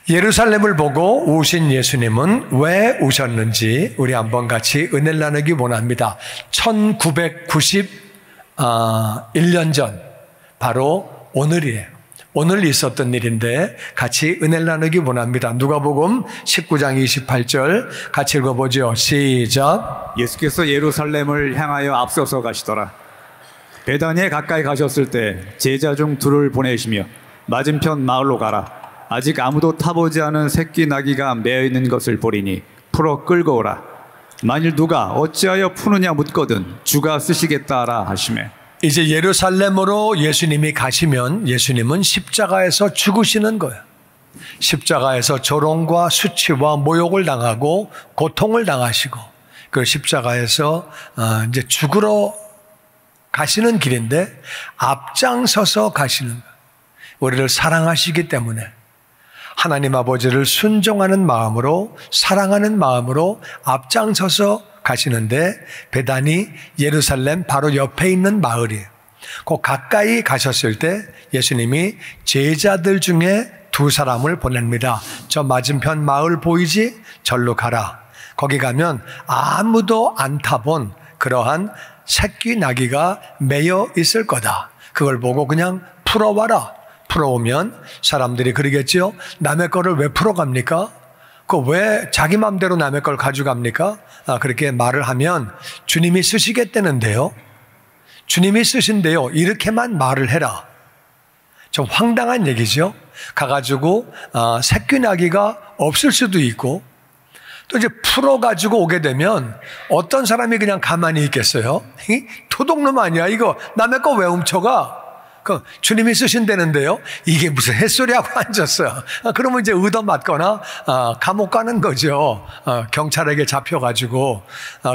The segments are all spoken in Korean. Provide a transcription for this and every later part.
예루살렘을 보고 우신 예수님은 왜 우셨는지 우리 한번 같이 은혜를 나누기 원합니다. 1991년 전 바로 오늘이에요. 오늘 있었던 일인데 같이 은혜를 나누기 원합니다. 누가복음 19장 28절 같이 읽어보죠. 시작. 예수께서 예루살렘을 향하여 앞서서 가시더라. 베다니에 가까이 가셨을 때 제자 중 둘을 보내시며 맞은편 마을로 가라. 아직 아무도 타보지 않은 새끼 나귀가 매어 있는 것을 보리니 풀어 끌고 오라. 만일 누가 어찌하여 푸느냐 묻거든 주가 쓰시겠다라 하시매. 이제 예루살렘으로 예수님이 가시면 예수님은 십자가에서 죽으시는 거예요. 십자가에서 조롱과 수치와 모욕을 당하고 고통을 당하시고 그 십자가에서 이제 죽으러 가시는 길인데 앞장서서 가시는 거예요. 우리를 사랑하시기 때문에 하나님 아버지를 순종하는 마음으로 사랑하는 마음으로 앞장서서 가시는데 베다니 예루살렘 바로 옆에 있는 마을이에요. 그 가까이 가셨을 때 예수님이 제자들 중에 두 사람을 보냅니다. 저 맞은편 마을 보이지? 절로 가라. 거기 가면 아무도 안 타본 그러한 새끼 나귀가 매여 있을 거다. 그걸 보고 그냥 풀어와라. 풀어오면 사람들이 그러겠죠. 남의 거를 왜 풀어갑니까? 그 왜 자기 마음대로 남의 걸 가져갑니까? 그렇게 말을 하면 주님이 쓰시겠다는데요. 주님이 쓰신대요. 이렇게만 말을 해라. 좀 황당한 얘기죠. 가가지고 새끼 나귀가 없을 수도 있고 또 이제 풀어가지고 오게 되면 어떤 사람이 그냥 가만히 있겠어요? 도둑놈 아니야 이거 남의 거 왜 훔쳐가? 주님이 쓰신다는데요. 이게 무슨 햇소리하고 앉았어요. 그러면 이제 얻어맞거나 감옥 가는 거죠. 경찰에게 잡혀가지고.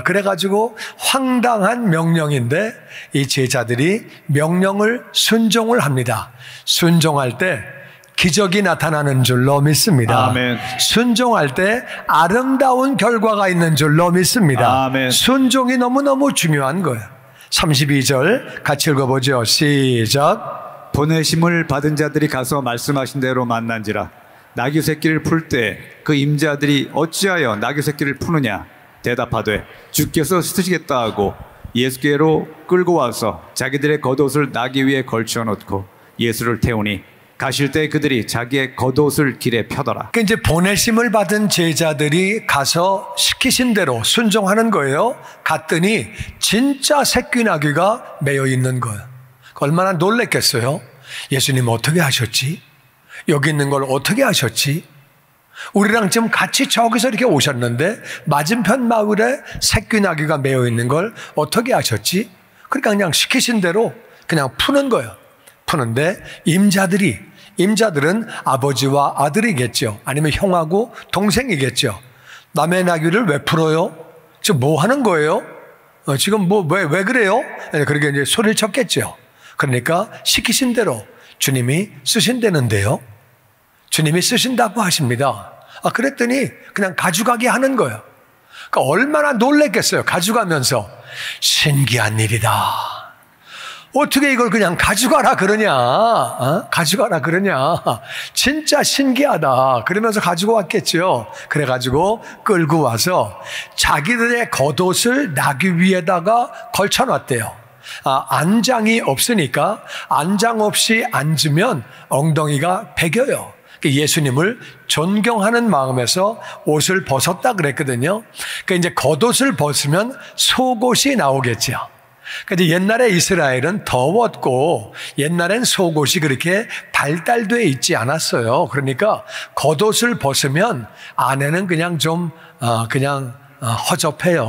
그래가지고 황당한 명령인데 이 제자들이 명령을 순종을 합니다. 순종할 때 기적이 나타나는 줄로 믿습니다. 아멘. 순종할 때 아름다운 결과가 있는 줄로 믿습니다. 아멘. 순종이 너무너무 중요한 거예요. 32절 같이 읽어보죠. 시작. 보내심을 받은 자들이 가서 말씀하신 대로 만난지라. 나귀 새끼를 풀 때 그 임자들이 어찌하여 나귀 새끼를 푸느냐 대답하되 주께서 쓰시겠다 하고 예수께로 끌고 와서 자기들의 겉옷을 나귀 위에 걸쳐 놓고 예수를 태우니 가실 때 그들이 자기의 겉옷을 길에 펴더라. 이제 보내심을 받은 제자들이 가서 시키신 대로 순종하는 거예요. 갔더니 진짜 새끼 나귀가 매여 있는 거예요. 얼마나 놀랬겠어요. 예수님 어떻게 하셨지? 여기 있는 걸 어떻게 하셨지? 우리랑 지금 같이 저기서 이렇게 오셨는데 맞은편 마을에 새끼 나귀가 매여 있는 걸 어떻게 하셨지? 그러니까 그냥 시키신 대로 그냥 푸는 거예요. 푸는데 임자들은 아버지와 아들이겠죠. 아니면 형하고 동생이겠죠. 남의 나귀를 왜 풀어요? 지금 뭐 하는 거예요? 지금 왜 그래요? 그렇게 이제 소리를 쳤겠죠. 그러니까 시키신 대로 주님이 쓰신다는데요. 주님이 쓰신다고 하십니다. 그랬더니 그냥 가져가게 하는 거예요. 그러니까 얼마나 놀랬겠어요. 가져가면서 신기한 일이다. 어떻게 이걸 그냥 가져가라 그러냐? 가져가라 그러냐? 진짜 신기하다. 그러면서 가지고 왔겠죠. 그래가지고 끌고 와서 자기들의 겉옷을 나귀 위에다가 걸쳐놨대요. 안장이 없으니까 안장 없이 앉으면 엉덩이가 베겨요. 예수님을 존경하는 마음에서 옷을 벗었다 그랬거든요. 그러니까 이제 겉옷을 벗으면 속옷이 나오겠죠. 그러니까 옛날에 이스라엘은 더웠고 옛날엔 속옷이 그렇게 발달되어 있지 않았어요. 그러니까 겉옷을 벗으면 안에는 그냥 좀 허접해요.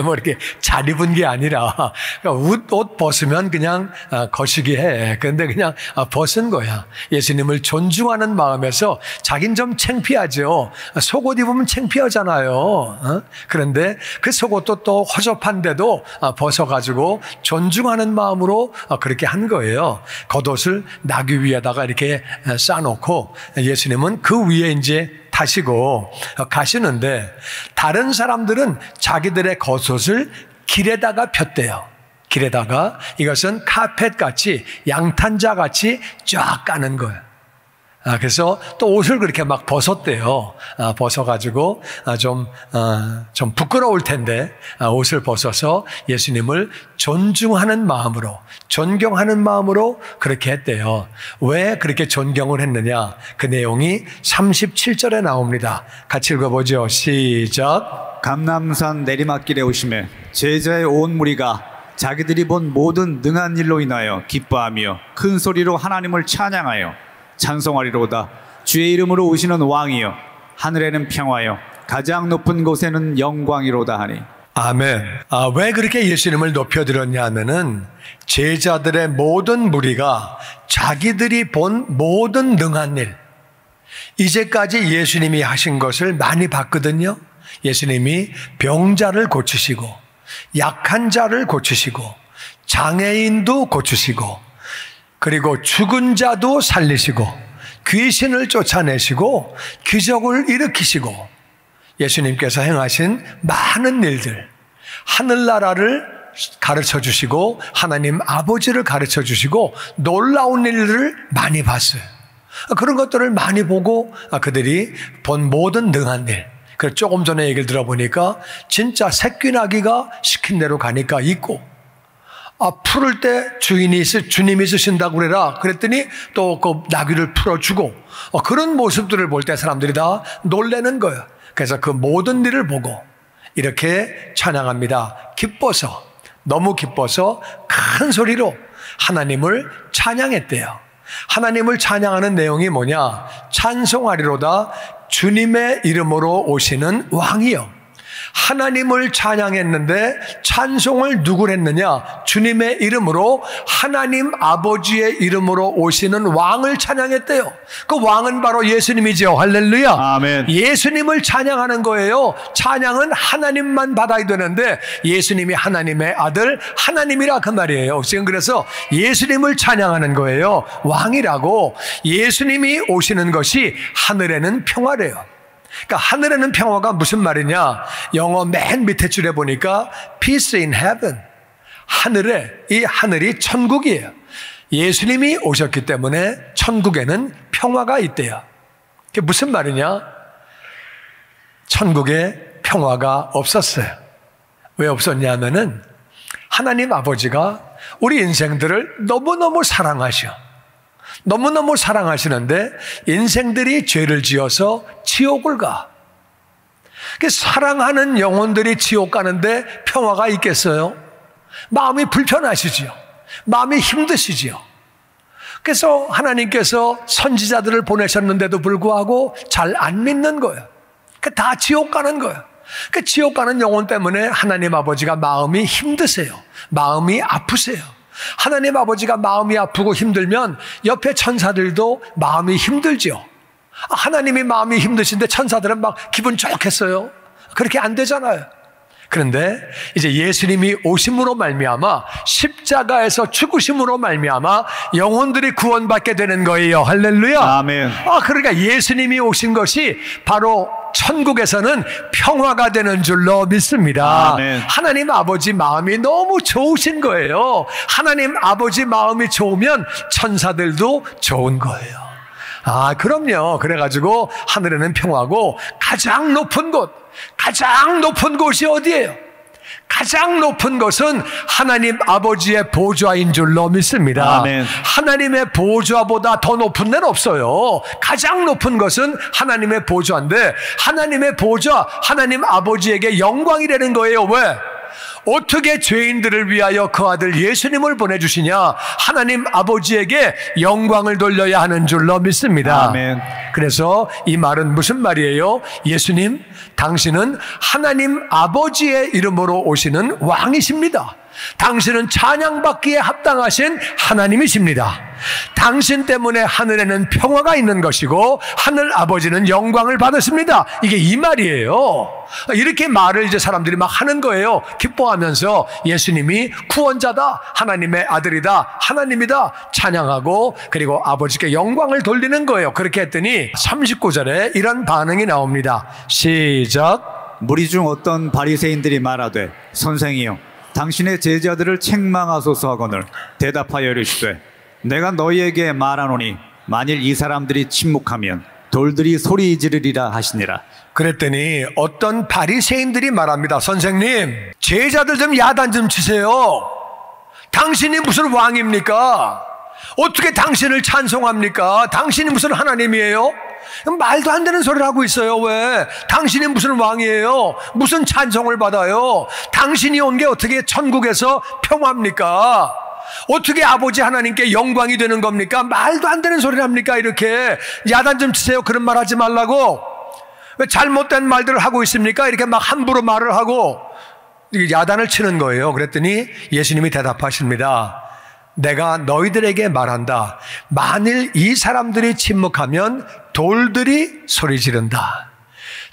뭐 이렇게 잘 입은 게 아니라 옷 벗으면 그냥 거시기해. 그런데 그냥 벗은 거야. 예수님을 존중하는 마음에서 자긴 좀 창피하죠. 속옷 입으면 창피하잖아요. 그런데 그 속옷도 또 허접한데도 벗어가지고 존중하는 마음으로 그렇게 한 거예요. 겉옷을 나귀 위에다가 이렇게 싸놓고 예수님은 그 위에 이제 타시고 가시는데 다른 사람들은 자기들의 겉옷을 길에다가 폈대요. 길에다가 이것은 카펫같이 양탄자같이 쫙 까는 거예요. 그래서 또 옷을 그렇게 막 벗었대요. 벗어가지고 좀 부끄러울 텐데 옷을 벗어서 예수님을 존중하는 마음으로, 존경하는 마음으로 그렇게 했대요. 왜 그렇게 존경을 했느냐? 그 내용이 37절에 나옵니다. 같이 읽어보죠. 시작. 감람산 내리막길에 오심에 제자의 온 무리가 자기들이 본 모든 능한 일로 인하여 기뻐하며 큰 소리로 하나님을 찬양하여 찬송하리로다. 주의 이름으로 오시는 왕이여, 하늘에는 평화여, 가장 높은 곳에는 영광이로다 하니. 아멘. 왜 그렇게 예수님을 높여드렸냐 하면은 제자들의 모든 무리가 자기들이 본 모든 능한 일, 이제까지 예수님이 하신 것을 많이 봤거든요. 예수님이 병자를 고치시고 약한 자를 고치시고 장애인도 고치시고 그리고 죽은 자도 살리시고 귀신을 쫓아내시고 기적을 일으키시고 예수님께서 행하신 많은 일들, 하늘나라를 가르쳐 주시고 하나님 아버지를 가르쳐 주시고 놀라운 일들을 많이 봤어요. 그런 것들을 많이 보고 그들이 본 모든 능한 일, 그래서 조금 전에 얘기를 들어보니까 진짜 새끼 나귀가 시킨 대로 가니까 있고, 풀을 때 주님이 쓰신다고 그래라 그랬더니 또 그 나귀를 풀어주고, 그런 모습들을 볼 때 사람들이 다 놀라는 거예요. 그래서 그 모든 일을 보고 이렇게 찬양합니다. 기뻐서, 너무 기뻐서 큰 소리로 하나님을 찬양했대요. 하나님을 찬양하는 내용이 뭐냐? 찬송하리로다 주님의 이름으로 오시는 왕이요. 하나님을 찬양했는데 찬송을 누구를 했느냐? 주님의 이름으로, 하나님 아버지의 이름으로 오시는 왕을 찬양했대요. 그 왕은 바로 예수님이죠. 할렐루야. 아멘. 예수님을 찬양하는 거예요. 찬양은 하나님만 받아야 되는데 예수님이 하나님의 아들, 하나님이라 그 말이에요. 지금 그래서 예수님을 찬양하는 거예요. 왕이라고. 예수님이 오시는 것이 하늘에는 평화래요. 그러니까 하늘에는 평화가 무슨 말이냐? 영어 맨 밑에 줄에 보니까 Peace in heaven. 하늘에, 이 하늘이 천국이에요. 예수님이 오셨기 때문에 천국에는 평화가 있대요. 그게 무슨 말이냐? 천국에 평화가 없었어요. 왜 없었냐면은 하나님 아버지가 우리 인생들을 너무너무 사랑하셔. 너무너무 사랑하시는데 인생들이 죄를 지어서 지옥을 가. 사랑하는 영혼들이 지옥 가는데 평화가 있겠어요? 마음이 불편하시지요. 마음이 힘드시지요. 그래서 하나님께서 선지자들을 보내셨는데도 불구하고 잘 안 믿는 거예요. 다 지옥 가는 거예요. 지옥 가는 영혼 때문에 하나님 아버지가 마음이 힘드세요. 마음이 아프세요. 하나님 아버지가 마음이 아프고 힘들면 옆에 천사들도 마음이 힘들죠. 하나님이 마음이 힘드신데 천사들은 막 기분 좋겠어요? 그렇게 안 되잖아요. 그런데 이제 예수님이 오심으로 말미암아, 십자가에서 죽으심으로 말미암아 영혼들이 구원받게 되는 거예요. 할렐루야. 아멘. 그러니까 예수님이 오신 것이 바로 천국에서는 평화가 되는 줄로 믿습니다. 아멘. 하나님 아버지 마음이 너무 좋으신 거예요. 하나님 아버지 마음이 좋으면 천사들도 좋은 거예요. 그럼요. 그래가지고 하늘에는 평화고 가장 높은 곳이 어디예요? 가장 높은 것은 하나님 아버지의 보좌인 줄로 믿습니다. 아멘. 하나님의 보좌보다 더 높은 데는 없어요. 가장 높은 것은 하나님의 보좌인데, 하나님의 보좌, 하나님 아버지에게 영광이라는 거예요. 왜? 어떻게 죄인들을 위하여 그 아들 예수님을 보내주시냐? 하나님 아버지에게 영광을 돌려야 하는 줄로 믿습니다. 아멘. 그래서 이 말은 무슨 말이에요? 예수님, 당신은 하나님 아버지의 이름으로 오시는 왕이십니다. 당신은 찬양받기에 합당하신 하나님이십니다. 당신 때문에 하늘에는 평화가 있는 것이고 하늘 아버지는 영광을 받으십니다. 이게 이 말이에요. 이렇게 말을 이제 사람들이 막 하는 거예요. 기뻐하면서 예수님이 구원자다, 하나님의 아들이다, 하나님이다 찬양하고, 그리고 아버지께 영광을 돌리는 거예요. 그렇게 했더니 39절에 이런 반응이 나옵니다. 시작. 무리 중 어떤 바리새인들이 말하되, 선생이여, 당신의 제자들을 책망하소서 하거늘 대답하여 이르시되, 내가 너희에게 말하노니 만일 이 사람들이 침묵하면 돌들이 소리 지르리라 하시니라. 그랬더니 어떤 바리새인들이 말합니다. 선생님, 제자들 좀 야단 좀 치세요. 당신이 무슨 왕입니까? 어떻게 당신을 찬송합니까? 당신이 무슨 하나님이에요? 말도 안 되는 소리를 하고 있어요. 왜? 당신이 무슨 왕이에요? 무슨 찬송을 받아요? 당신이 온 게 어떻게 천국에서 평화입니까? 어떻게 아버지 하나님께 영광이 되는 겁니까? 말도 안 되는 소리를 합니까? 이렇게 야단 좀 치세요. 그런 말 하지 말라고. 왜 잘못된 말들을 하고 있습니까? 이렇게 막 함부로 말을 하고 야단을 치는 거예요. 그랬더니 예수님이 대답하십니다. 내가 너희들에게 말한다. 만일 이 사람들이 침묵하면 돌들이 소리 지른다.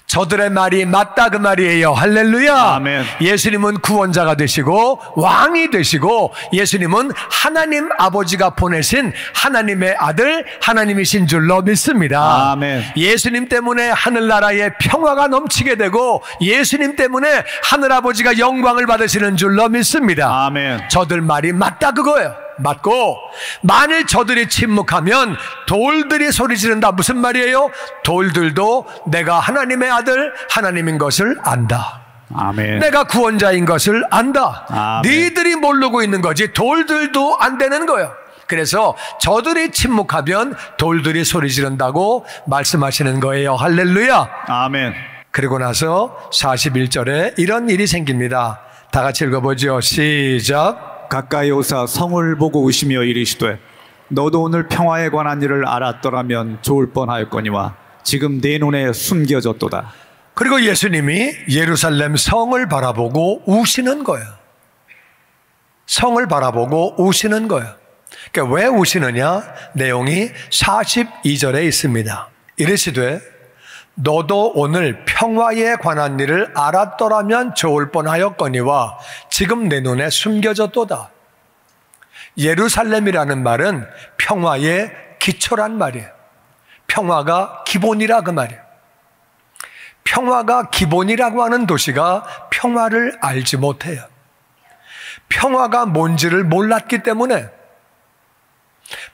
저들의 말이 맞다 그 말이에요. 할렐루야. 아멘. 예수님은 구원자가 되시고 왕이 되시고 예수님은 하나님 아버지가 보내신 하나님의 아들 하나님이신 줄로 믿습니다. 아멘. 예수님 때문에 하늘나라에 평화가 넘치게 되고 예수님 때문에 하늘아버지가 영광을 받으시는 줄로 믿습니다. 아멘. 저들 말이 맞다 그거예요. 맞고 만일 저들이 침묵하면 돌들이 소리 지른다. 무슨 말이에요? 돌들도 내가 하나님의 아들 하나님인 것을 안다. 아멘. 내가 구원자인 것을 안다. 아멘. 너희들이 모르고 있는 거지 돌들도 안 되는 거예요. 그래서 저들이 침묵하면 돌들이 소리 지른다고 말씀하시는 거예요. 할렐루야. 아멘. 그리고 나서 41절에 이런 일이 생깁니다. 다 같이 읽어보죠. 시작. 가까이 오사 성을 보고 우시며 이르시되 너도 오늘 평화에 관한 일을 알았더라면 좋을 뻔하였거니와 지금 내 눈에 숨겨졌도다. 그리고 예수님이 예루살렘 성을 바라보고 우시는 거예요. 성을 바라보고 우시는 거예요. 그러니까 왜 우시느냐? 내용이 42절에 있습니다. 이르시되 너도 오늘 평화에 관한 일을 알았더라면 좋을 뻔하였거니와 지금 내 눈에 숨겨졌도다. 예루살렘이라는 말은 평화의 기초란 말이에요. 평화가 기본이라 그 말이에요. 평화가 기본이라고 하는 도시가 평화를 알지 못해요. 평화가 뭔지를 몰랐기 때문에,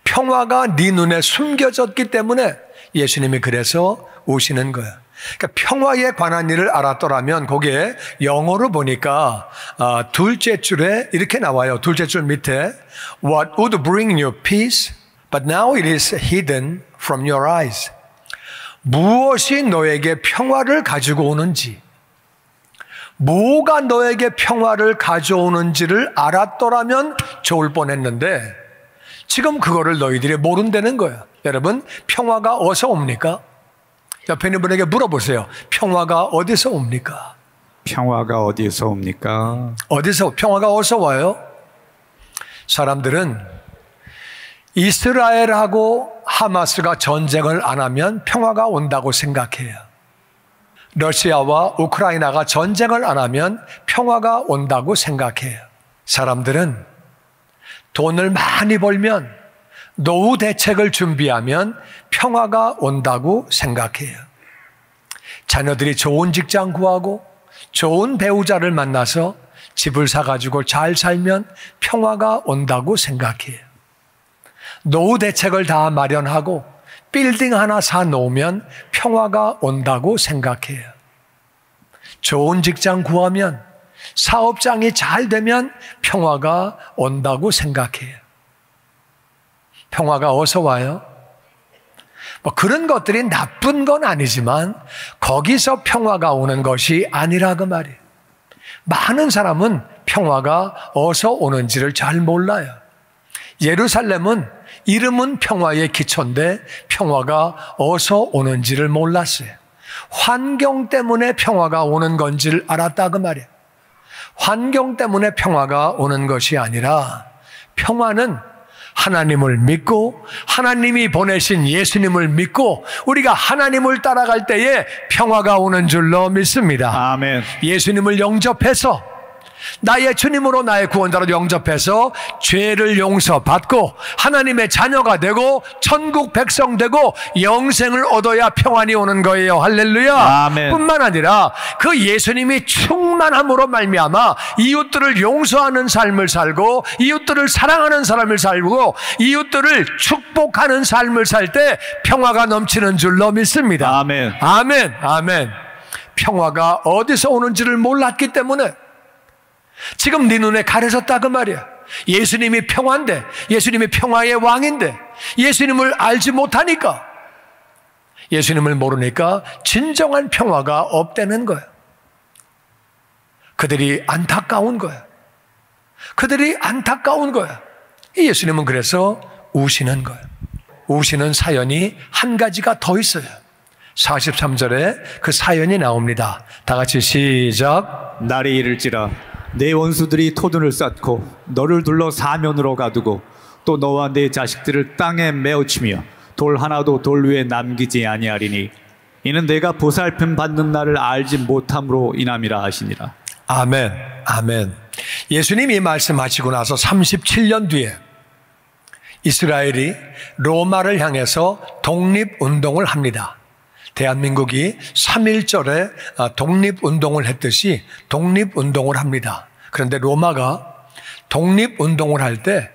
평화가 네 눈에 숨겨졌기 때문에 예수님이 그래서 오시는 거예요. 그러니까 평화에 관한 일을 알았더라면 거기에 영어로 보니까 둘째 줄에 이렇게 나와요. 둘째 줄 밑에 What would bring you peace? But now it is hidden from your eyes. 무엇이 너에게 평화를 가지고 오는지, 뭐가 너에게 평화를 가져오는지를 알았더라면 좋을 뻔했는데 지금 그거를 너희들이 모른다는 거예요. 여러분, 평화가 어디서 옵니까? 옆에 있는 분에게 물어보세요. 평화가 어디서 옵니까? 평화가 어디서 옵니까? 평화가 어디서 와요? 사람들은 이스라엘하고 하마스가 전쟁을 안 하면 평화가 온다고 생각해요. 러시아와 우크라이나가 전쟁을 안 하면 평화가 온다고 생각해요. 사람들은 돈을 많이 벌면, 노후 대책을 준비하면 평화가 온다고 생각해요. 자녀들이 좋은 직장 구하고 좋은 배우자를 만나서 집을 사가지고 잘 살면 평화가 온다고 생각해요. 노후 대책을 다 마련하고 빌딩 하나 사놓으면 평화가 온다고 생각해요. 좋은 직장 구하면, 사업장이 잘 되면 평화가 온다고 생각해요. 평화가 어디서 와요? 그런 것들이 나쁜 건 아니지만 거기서 평화가 오는 것이 아니라 그 말이에요. 많은 사람은 평화가 어디서 오는지를 잘 몰라요. 예루살렘은 이름은 평화의 기초인데 평화가 어디서 오는지를 몰랐어요. 환경 때문에 평화가 오는 건지를 알았다 그 말이에요. 환경 때문에 평화가 오는 것이 아니라 평화는 하나님을 믿고 하나님이 보내신 예수님을 믿고 우리가 하나님을 따라갈 때에 평화가 오는 줄로 믿습니다. 아멘. 예수님을 영접해서 나의 주님으로 나의 구원자로 영접해서 죄를 용서받고 하나님의 자녀가 되고 천국 백성 되고 영생을 얻어야 평안이 오는 거예요. 할렐루야. 아멘. 뿐만 아니라 그 예수님이 충만함으로 말미암아 이웃들을 용서하는 삶을 살고 이웃들을 사랑하는 삶을 살고 이웃들을 축복하는 삶을 살 때 평화가 넘치는 줄로 믿습니다. 아멘. 아멘. 아멘. 평화가 어디서 오는지를 몰랐기 때문에 지금 네 눈에 가려졌다 그 말이야. 예수님이 평화인데, 예수님이 평화의 왕인데 예수님을 알지 못하니까, 예수님을 모르니까 진정한 평화가 없다는 거야. 그들이 안타까운 거야. 그들이 안타까운 거야. 예수님은 그래서 우시는 거야. 우시는 사연이 한 가지가 더 있어요. 43절에 그 사연이 나옵니다. 다 같이 시작. 날이 이를지라 내 원수들이 토둔을 쌓고 너를 둘러 사면으로 가두고 또 너와 네 자식들을 땅에 메어치며 돌 하나도 돌 위에 남기지 아니하리니 이는 내가 보살핌 받는 날을 알지 못함으로 인함이라 하시니라. 아멘. 아멘. 예수님이 말씀하시고 나서 37년 뒤에 이스라엘이 로마를 향해서 독립운동을 합니다. 대한민국이 3.1절에 독립운동을 했듯이 독립운동을 합니다. 그런데 로마가 독립운동을 할 때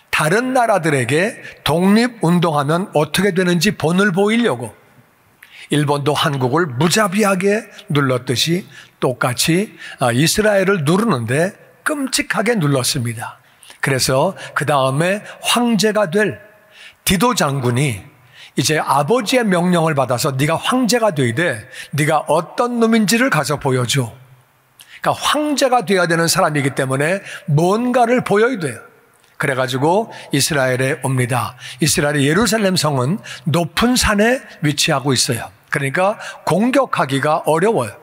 다른 나라들에게 독립운동하면 어떻게 되는지 본을 보이려고 일본도 한국을 무자비하게 눌렀듯이 똑같이 이스라엘을 누르는데 끔찍하게 눌렀습니다. 그래서 그 다음에 황제가 될 디도 장군이 이제 아버지의 명령을 받아서 네가 황제가 돼야 돼. 네가 어떤 놈인지를 가서 보여줘. 그러니까 황제가 돼야 되는 사람이기 때문에 뭔가를 보여야 돼요. 그래가지고 이스라엘에 옵니다. 이스라엘의 예루살렘 성은 높은 산에 위치하고 있어요. 그러니까 공격하기가 어려워요.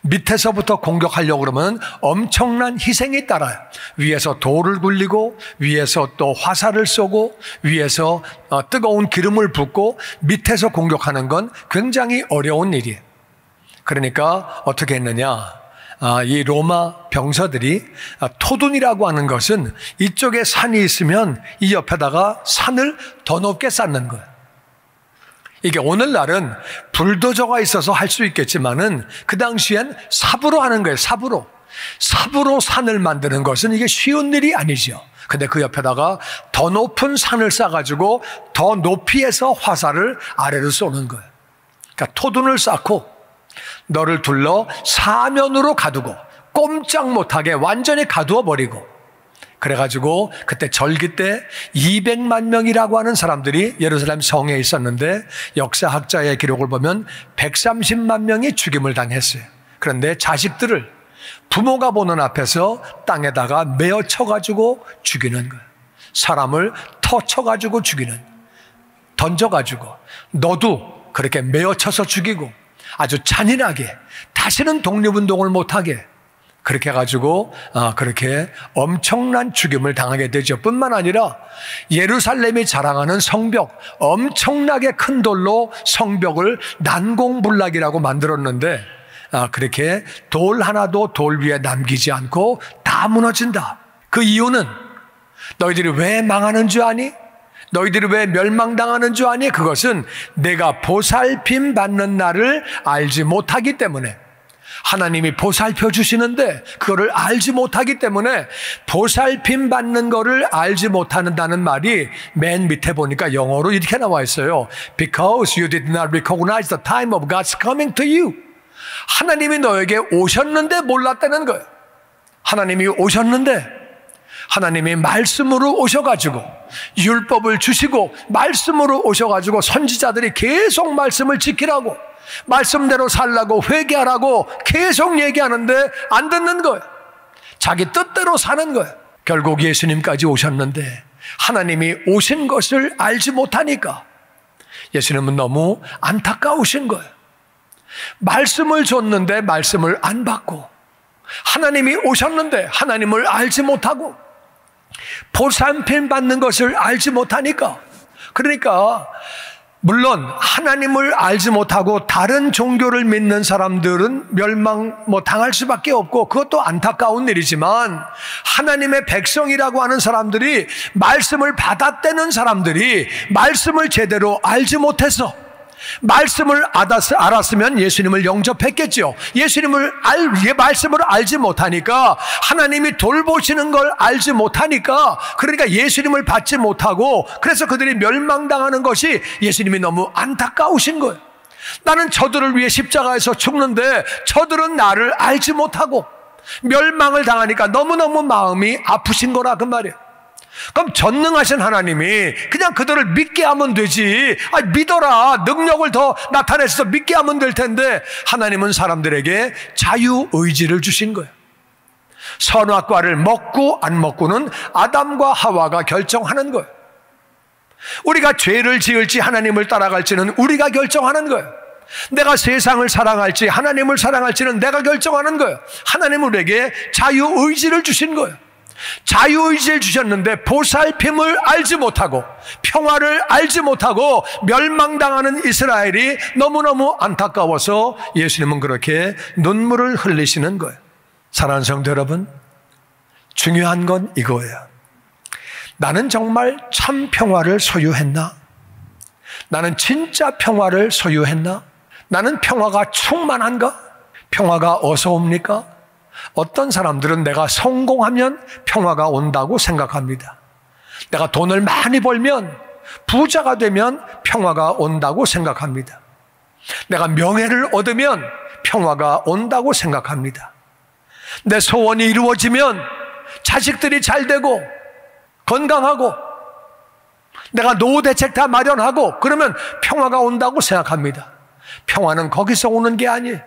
밑에서부터 공격하려고 그러면 엄청난 희생이 따라요. 위에서 돌을 굴리고 위에서 또 화살을 쏘고 위에서 뜨거운 기름을 붓고 밑에서 공격하는 건 굉장히 어려운 일이에요. 그러니까 어떻게 했느냐, 이 로마 병사들이 토둔이라고 하는 것은 이쪽에 산이 있으면 이 옆에다가 산을 더 높게 쌓는 거예요. 이게 오늘날은 불도저가 있어서 할 수 있겠지만은 그 당시엔 삽으로 하는 거예요. 삽으로 산을 만드는 것은 이게 쉬운 일이 아니죠. 근데 그 옆에다가 더 높은 산을 쌓아가지고 더 높이에서 화살을 아래로 쏘는 거예요. 그러니까 토둔을 쌓고 너를 둘러 사면으로 가두고 꼼짝 못하게 완전히 가두어 버리고, 그래가지고 그때 절기 때 200만 명이라고 하는 사람들이 예루살렘 성에 있었는데 역사학자의 기록을 보면 130만 명이 죽임을 당했어요. 그런데 자식들을 부모가 보는 앞에서 땅에다가 메어 쳐가지고 죽이는 거예요. 사람을 터쳐가지고 죽이는, 던져가지고 너도 그렇게 메어 쳐서 죽이고 아주 잔인하게 다시는 독립운동을 못하게 그렇게 해가지고 그렇게 엄청난 죽임을 당하게 되죠. 뿐만 아니라 예루살렘이 자랑하는 성벽, 엄청나게 큰 돌로 성벽을 난공불락이라고 만들었는데 그렇게 돌 하나도 돌 위에 남기지 않고 다 무너진다. 그 이유는 너희들이 왜 망하는 줄 아니? 너희들이 왜 멸망당하는 줄 아니? 그것은 내가 보살핌 받는 날을 알지 못하기 때문에, 하나님이 보살펴 주시는데 그거를 알지 못하기 때문에, 보살핌 받는 거를 알지 못한다는 말이 맨 밑에 보니까 영어로 이렇게 나와 있어요. Because you did not recognize the time of God's coming to you. 하나님이 너에게 오셨는데 몰랐다는 거예요. 하나님이 오셨는데, 하나님이 말씀으로 오셔가지고 율법을 주시고 말씀으로 오셔가지고 선지자들이 계속 말씀을 지키라고, 말씀대로 살라고, 회개하라고 계속 얘기하는데 안 듣는 거예요. 자기 뜻대로 사는 거예요. 결국 예수님까지 오셨는데 하나님이 오신 것을 알지 못하니까 예수님은 너무 안타까우신 거예요. 말씀을 줬는데 말씀을 안 받고, 하나님이 오셨는데 하나님을 알지 못하고, 보살핌 받는 것을 알지 못하니까, 그러니까 물론 하나님을 알지 못하고 다른 종교를 믿는 사람들은 멸망 당할 수밖에 없고 그것도 안타까운 일이지만 하나님의 백성이라고 하는 사람들이 말씀을 받아떼는 사람들이 말씀을 제대로 알지 못해서 말씀을 알았으면 예수님을 영접했겠죠. 말씀을 알지 못하니까 하나님이 돌보시는 걸 알지 못하니까 그러니까 예수님을 받지 못하고 그래서 그들이 멸망당하는 것이 예수님이 너무 안타까우신 거예요. 나는 저들을 위해 십자가에서 죽는데 저들은 나를 알지 못하고 멸망을 당하니까 너무너무 마음이 아프신 거라 그 말이에요. 그럼 전능하신 하나님이 그냥 그들을 믿게 하면 되지. 믿어라. 능력을 더 나타내서 믿게 하면 될 텐데 하나님은 사람들에게 자유의지를 주신 거예요. 선악과를 먹고 안 먹고는 아담과 하와가 결정하는 거예요. 우리가 죄를 지을지 하나님을 따라갈지는 우리가 결정하는 거예요. 내가 세상을 사랑할지 하나님을 사랑할지는 내가 결정하는 거예요. 하나님은 우리에게 자유의지를 주신 거예요. 자유의지를 주셨는데 보살핌을 알지 못하고 평화를 알지 못하고 멸망당하는 이스라엘이 너무너무 안타까워서 예수님은 그렇게 눈물을 흘리시는 거예요. 사랑하는 성도 여러분, 중요한 건 이거예요. 나는 정말 참 평화를 소유했나? 나는 진짜 평화를 소유했나? 나는 평화가 충만한가? 평화가 어디서 옵니까? 어떤 사람들은 내가 성공하면 평화가 온다고 생각합니다. 내가 돈을 많이 벌면, 부자가 되면 평화가 온다고 생각합니다. 내가 명예를 얻으면 평화가 온다고 생각합니다. 내 소원이 이루어지면 자식들이 잘 되고 건강하고 내가 노후 대책 다 마련하고 그러면 평화가 온다고 생각합니다. 평화는 거기서 오는 게 아니에요.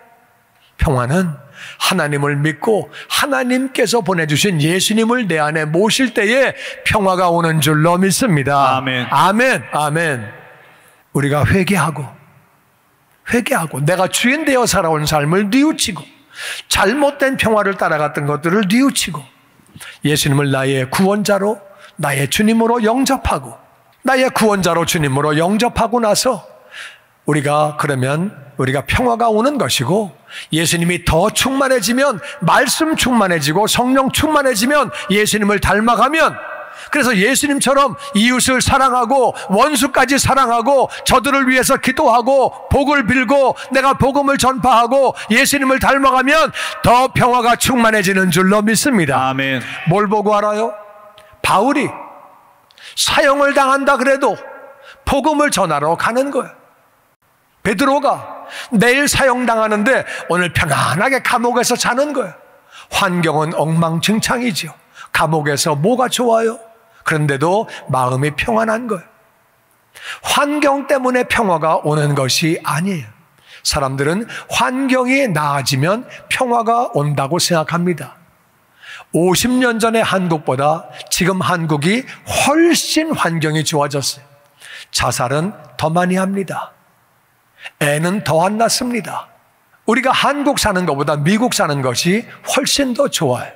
평화는 하나님을 믿고 하나님께서 보내주신 예수님을 내 안에 모실 때에 평화가 오는 줄로 믿습니다. 아멘. 아멘. 아멘. 우리가 회개하고 내가 주인 되어 살아온 삶을 뉘우치고 잘못된 평화를 따라갔던 것들을 뉘우치고 예수님을 나의 구원자로 나의 주님으로 영접하고 나의 구원자로 주님으로 영접하고 나서 그러면 우리가 평화가 오는 것이고 예수님이 더 충만해지면 말씀 충만해지고 성령 충만해지면 예수님을 닮아가면 그래서 예수님처럼 이웃을 사랑하고 원수까지 사랑하고 저들을 위해서 기도하고 복을 빌고 내가 복음을 전파하고 예수님을 닮아가면 더 평화가 충만해지는 줄로 믿습니다. 아멘. 뭘 보고 알아요? 바울이 사형을 당한다 그래도 복음을 전하러 가는 거예요. 베드로가 내일 사형당하는데 오늘 편안하게 감옥에서 자는 거예요. 환경은 엉망진창이죠. 감옥에서 뭐가 좋아요? 그런데도 마음이 평안한 거예요. 환경 때문에 평화가 오는 것이 아니에요. 사람들은 환경이 나아지면 평화가 온다고 생각합니다. 50년 전의 한국보다 지금 한국이 훨씬 환경이 좋아졌어요. 자살은 더 많이 합니다. 애는 더 안 낳습니다. 우리가 한국 사는 것보다 미국 사는 것이 훨씬 더 좋아요.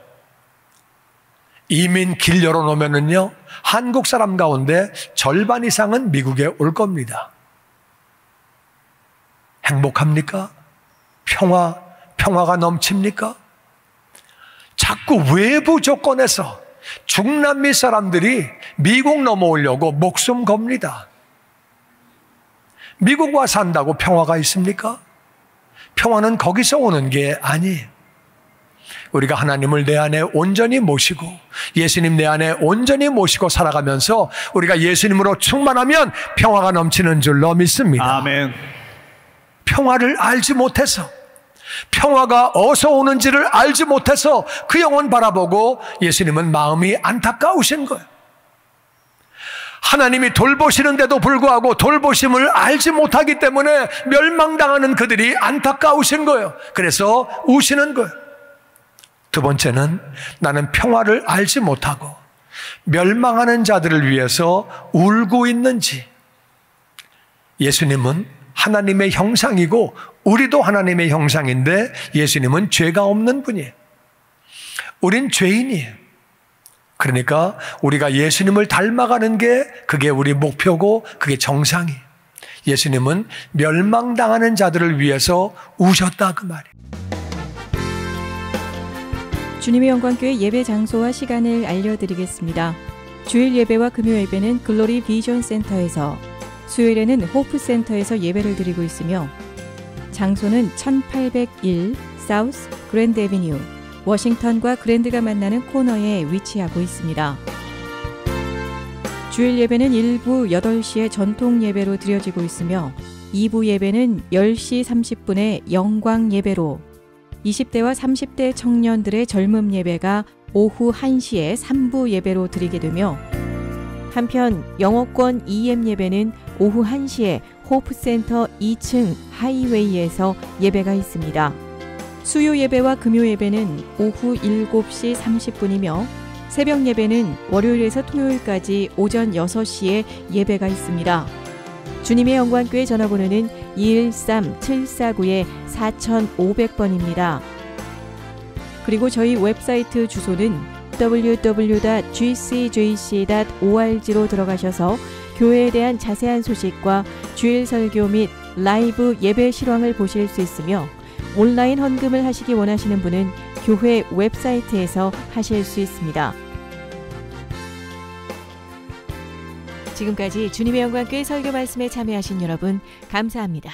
이민 길 열어놓으면요, 한국 사람 가운데 절반 이상은 미국에 올 겁니다. 행복합니까? 평화가 넘칩니까? 자꾸 외부 조건에서 중남미 사람들이 미국 넘어오려고 목숨 겁니다. 미국 와 산다고 평화가 있습니까? 평화는 거기서 오는 게 아니에요. 우리가 하나님을 내 안에 온전히 모시고 예수님 내 안에 온전히 모시고 살아가면서 우리가 예수님으로 충만하면 평화가 넘치는 줄로 믿습니다. 아멘. 평화를 알지 못해서 평화가 어디서 오는지를 알지 못해서 그 영혼 바라보고 예수님은 마음이 안타까우신 거예요. 하나님이 돌보시는데도 불구하고 돌보심을 알지 못하기 때문에 멸망당하는 그들이 안타까우신 거예요. 그래서 우시는 거예요. 두 번째는 나는 평화를 알지 못하고 멸망하는 자들을 위해서 울고 있는지. 예수님은 하나님의 형상이고 우리도 하나님의 형상인데 예수님은 죄가 없는 분이에요. 우린 죄인이에요. 그러니까 우리가 예수님을 닮아가는 게 그게 우리 목표고 그게 정상이에요. 예수님은 멸망당하는 자들을 위해서 우셨다 그 말이에요. 주님의 영광교회 예배 장소와 시간을 알려드리겠습니다. 주일 예배와 금요 예배는 글로리 비전 센터에서, 수요일에는 호프 센터에서 예배를 드리고 있으며 장소는 1801 사우스 그랜드 애비뉴, 워싱턴과 그랜드가 만나는 코너에 위치하고 있습니다. 주일 예배는 1부 8시에 전통 예배로 드려지고 있으며 2부 예배는 10시 30분에 영광 예배로, 20대와 30대 청년들의 젊음 예배가 오후 1시에 3부 예배로 드리게 되며, 한편 영어권 EM 예배는 오후 1시에 호프센터 2층 하이웨이에서 예배가 있습니다. 수요 예배와 금요 예배는 오후 7시 30분이며 새벽 예배는 월요일에서 토요일까지 오전 6시에 예배가 있습니다. 주님의 영광교회 전화번호는 213-749-4500번입니다. 그리고 저희 웹사이트 주소는 www.gcjc.org로 들어가셔서 교회에 대한 자세한 소식과 주일 설교 및 라이브 예배 실황을 보실 수 있으며, 온라인 헌금을 하시기 원하시는 분은 교회 웹사이트에서 하실 수 있습니다. 지금까지 주님의 영광교회 설교 말씀에 참여하신 여러분 감사합니다.